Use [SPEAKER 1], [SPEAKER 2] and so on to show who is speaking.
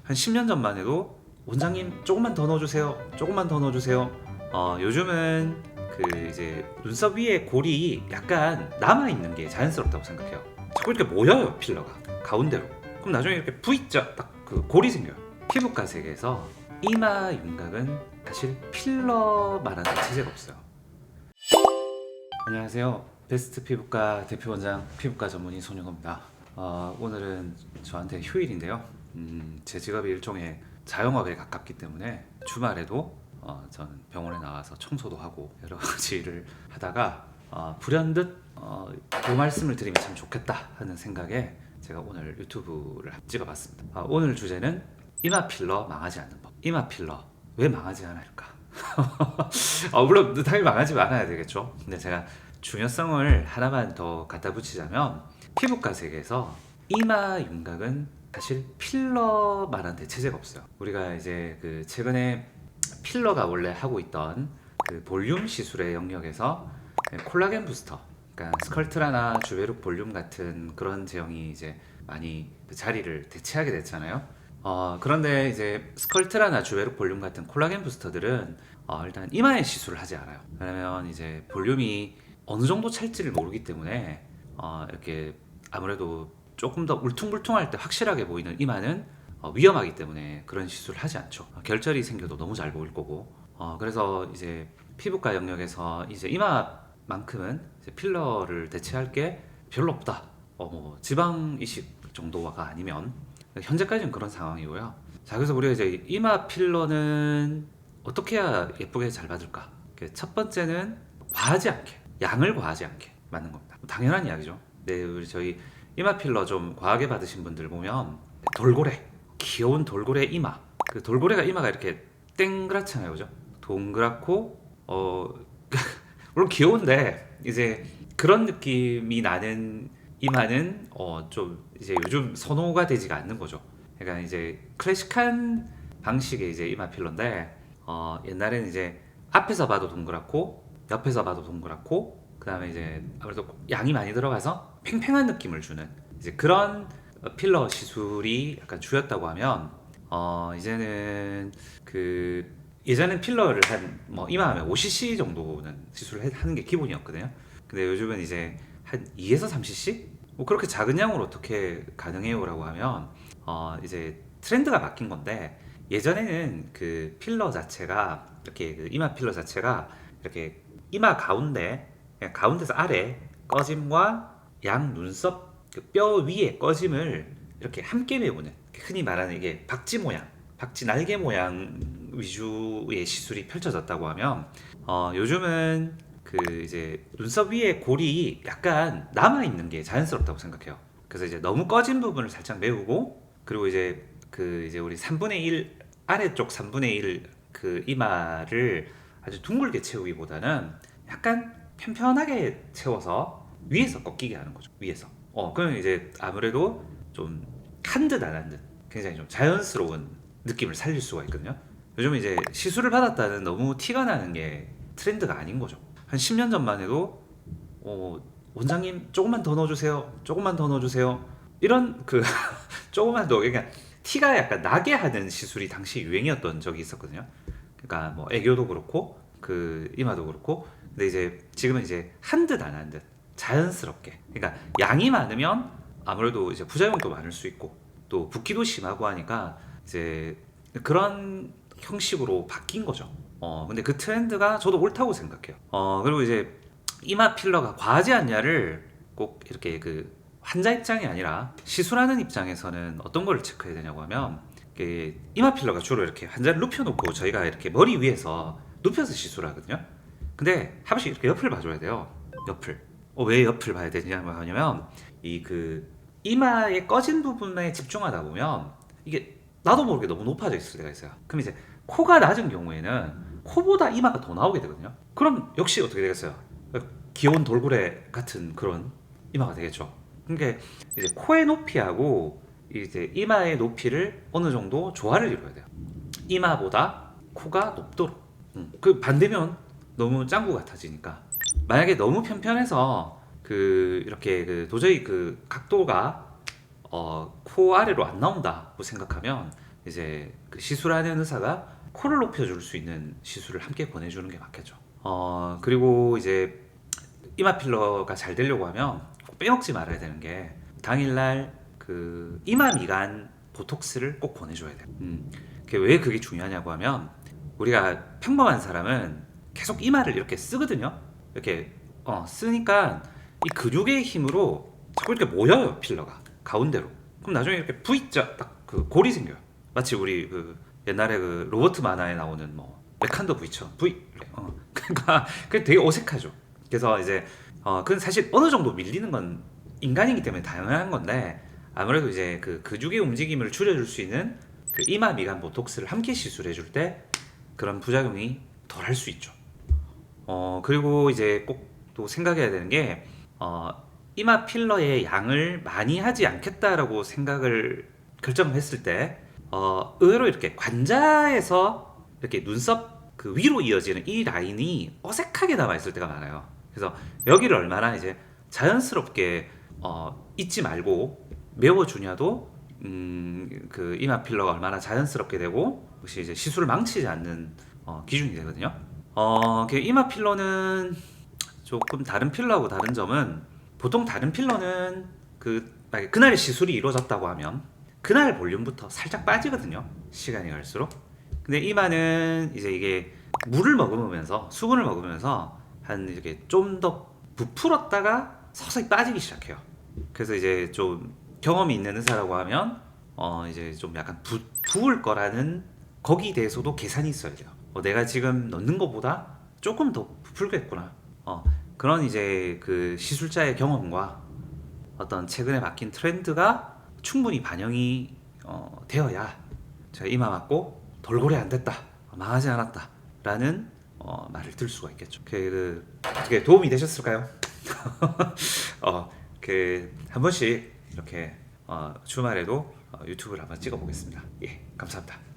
[SPEAKER 1] 한 10년 전만 해도 원장님 조금만 더 넣어주세요. 조금만 더 넣어주세요. 요즘은 그 이제 눈썹 위에 골이 약간 남아 있는 게 자연스럽다고 생각해요. 자꾸 이렇게 모여요 필러가 가운데로. 그럼 나중에 이렇게 V자 딱 그 골이 생겨요. 피부과 세계에서 이마 윤곽은 사실 필러만한 대체제가 없어요. 안녕하세요. 베스트 피부과 대표 원장 피부과 전문의 손윤호입니다. 오늘은 저한테 휴일인데요. 제 직업이 일종의 자영업에 가깝기 때문에 주말에도 저는 병원에 나와서 청소도 하고 여러 가지 일을 하다가 불현듯 이 말씀을 드리면 참 좋겠다 하는 생각에 제가 오늘 유튜브를 찍어봤습니다. 오늘 주제는 이마 필러 망하지 않는 법. 이마 필러 왜 망하지 않을까? 물론 당연히 망하지 않아야 되겠죠. 근데 제가 중요성을 하나만 더 갖다 붙이자면 피부과 세계에서 이마 윤곽은 사실 필러만한 대체제가 없어요. 우리가 이제 그 최근에 필러가 원래 하고 있던 그 볼륨 시술의 영역에서 콜라겐 부스터, 그러니까 스컬트라나 주베룩 볼륨 같은 그런 제형이 이제 많이 그 자리를 대체하게 됐잖아요. 그런데 이제 스컬트라나 주베룩 볼륨 같은 콜라겐 부스터들은 일단 이마에 시술을 하지 않아요. 왜냐면 이제 볼륨이 어느 정도 찰지를 모르기 때문에 이렇게 아무래도 조금 더 울퉁불퉁할 때 확실하게 보이는 이마는 위험하기 때문에 그런 시술을 하지 않죠. 결절이 생겨도 너무 잘 보일 거고. 그래서 이제 피부과 영역에서 이제 이마만큼은 이제 필러를 대체할 게 별로 없다. 뭐 지방 이식 정도가 아니면 현재까지는 그런 상황이고요. 자, 그래서 우리가 이제 이마 필러는 어떻게 해야 예쁘게 잘 받을까? 첫 번째는 과하지 않게, 양을 과하지 않게 맞는 겁니다. 당연한 이야기죠. 네, 우리 저희 이마 필러 좀 과하게 받으신 분들 보면 돌고래, 귀여운 돌고래 이마. 그 돌고래가 이마가 이렇게 땡그랗잖아요, 그죠? 동그랗고 물론 귀여운데 이제 그런 느낌이 나는 이마는 좀 이제 요즘 선호가 되지가 않는 거죠. 그러니까 이제 클래식한 방식의 이제 이마 필러인데 옛날에는 이제 앞에서 봐도 동그랗고 옆에서 봐도 동그랗고 그다음에 이제 아무래도 양이 많이 들어가서 팽팽한 느낌을 주는 이제 그런 필러 시술이 약간 주였다고 하면 이제는 그 예전엔 필러를 한 뭐 이마하면 5cc 정도는 시술을 하는 게 기본이었거든요. 근데 요즘은 이제 한 2에서 3cc? 뭐 그렇게 작은 양으로 어떻게 가능해요라고 하면 이제 트렌드가 바뀐 건데 예전에는 그 필러 자체가 이렇게 그 이마 필러 자체가 이렇게 이마 가운데 그냥 가운데서 아래 꺼짐과 양 눈썹 그 뼈 위에 꺼짐을 이렇게 함께 메우는 흔히 말하는 이게 박쥐 모양, 박쥐 날개 모양 위주의 시술이 펼쳐졌다고 하면 요즘은 그 이제 눈썹 위에 골이 약간 남아 있는 게 자연스럽다고 생각해요. 그래서 이제 너무 꺼진 부분을 살짝 메우고 그리고 이제 그 이제 우리 3분의 1 아래쪽 3분의 1 그 이마를 아주 둥글게 채우기보다는 약간 편편하게 채워서 위에서 꺾이게 하는 거죠. 위에서. 그러면 이제 아무래도 좀 한 듯 안 한 듯 굉장히 좀 자연스러운 느낌을 살릴 수가 있거든요. 요즘 이제 시술을 받았다는 너무 티가 나는 게 트렌드가 아닌 거죠. 한 10년 전만 해도 원장님 조금만 더 넣어주세요. 조금만 더 넣어주세요. 이런 그 조금만 더 그러니까 티가 약간 나게 하는 시술이 당시 유행이었던 적이 있었거든요. 그러니까 뭐 애교도 그렇고 그 이마도 그렇고 근데 이제 지금은 이제 한 듯 안 한 듯 자연스럽게 그러니까 양이 많으면 아무래도 이제 부작용도 많을 수 있고 또 붓기도 심하고 하니까 이제 그런 형식으로 바뀐 거죠. 근데 그 트렌드가 저도 옳다고 생각해요. 그리고 이제 이마 필러가 과하지 않냐를 꼭 이렇게 그 환자 입장이 아니라 시술하는 입장에서는 어떤 걸 체크해야 되냐고 하면 이마 필러가 주로 이렇게 환자를 눕혀놓고 저희가 이렇게 머리 위에서 눕혀서 시술하거든요. 근데 한 번씩 이렇게 옆을 봐줘야 돼요. 옆을. 왜 옆을 봐야 되냐고 하냐면 이 그 이마의 꺼진 부분에 집중하다 보면 이게 나도 모르게 너무 높아져 있을 때가 있어요. 그럼 이제 코가 낮은 경우에는 코보다 이마가 더 나오게 되거든요. 그럼 역시 어떻게 되겠어요? 귀여운 돌고래 같은 그런 이마가 되겠죠. 그러니까 이제 코의 높이하고 이제 이마의 높이를 어느 정도 조화를 이루어야 돼요. 이마보다 코가 높도록. 그 반대면 너무 짱구 같아지니까. 만약에 너무 편편해서 그 이렇게 그 도저히 그 각도가 코 아래로 안 나온다고 생각하면 이제 그 시술하는 의사가 코를 높여줄 수 있는 시술을 함께 보내주는 게 맞겠죠. 그리고 이제 이마 필러가 잘 되려고 하면 꼭 빼먹지 말아야 되는 게 당일날 그 이마 미간 보톡스를 꼭 보내줘야 돼요. 왜 그게 중요하냐고 하면 우리가 평범한 사람은 계속 이마를 이렇게 쓰거든요. 이렇게 쓰니까 이 근육의 힘으로 자꾸 이렇게 모여요, 필러가 가운데로. 그럼 나중에 이렇게 V자 딱 그 골이 생겨요. 마치 우리 그 옛날에 그 로버트 만화에 나오는 뭐 메칸더 V처럼 V. 그러니까 그게 되게 어색하죠. 그래서 이제 그건 사실 어느 정도 밀리는 건 인간이기 때문에 당연한 건데 아무래도 이제 그 근육의 움직임을 줄여줄 수 있는 그 이마 미간 보톡스를 함께 시술해 줄 때 그런 부작용이 덜 할 수 있죠. 그리고 이제 꼭 또 생각해야 되는 게 이마 필러의 양을 많이 하지 않겠다라고 생각을 결정을 했을 때 의외로 이렇게 관자에서 이렇게 눈썹 그 위로 이어지는 이 라인이 어색하게 남아 있을 때가 많아요. 그래서 여기를 얼마나 이제 자연스럽게 잊지 말고 메워주냐도 그 이마 필러가 얼마나 자연스럽게 되고 혹시 이제 시술을 망치지 않는 기준이 되거든요. 그 이마 필러는 조금 다른 필러하고 다른 점은 보통 다른 필러는 그날에 시술이 이루어졌다고 하면 그날 볼륨부터 살짝 빠지거든요. 시간이 갈수록. 근데 이마는 이제 이게 물을 머금으면서 수분을 먹으면서 한 이렇게 좀 더 부풀었다가 서서히 빠지기 시작해요. 그래서 이제 좀 경험이 있는 의사라고 하면 이제 좀 약간 부을 거라는 거기에 대해서도 계산이 있어야 돼요. 내가 지금 넣는 것보다 조금 더 부풀겠구나. 그런 이제 그 시술자의 경험과 어떤 최근에 바뀐 트렌드가 충분히 반영이 되어야 제가 이마 맞고 돌고래 안 됐다, 망하지 않았다 라는 말을 들 수가 있겠죠. 어떻게 도움이 되셨을까요? 한 번씩 이렇게 주말에도 유튜브를 한번 찍어 보겠습니다. 예, 감사합니다.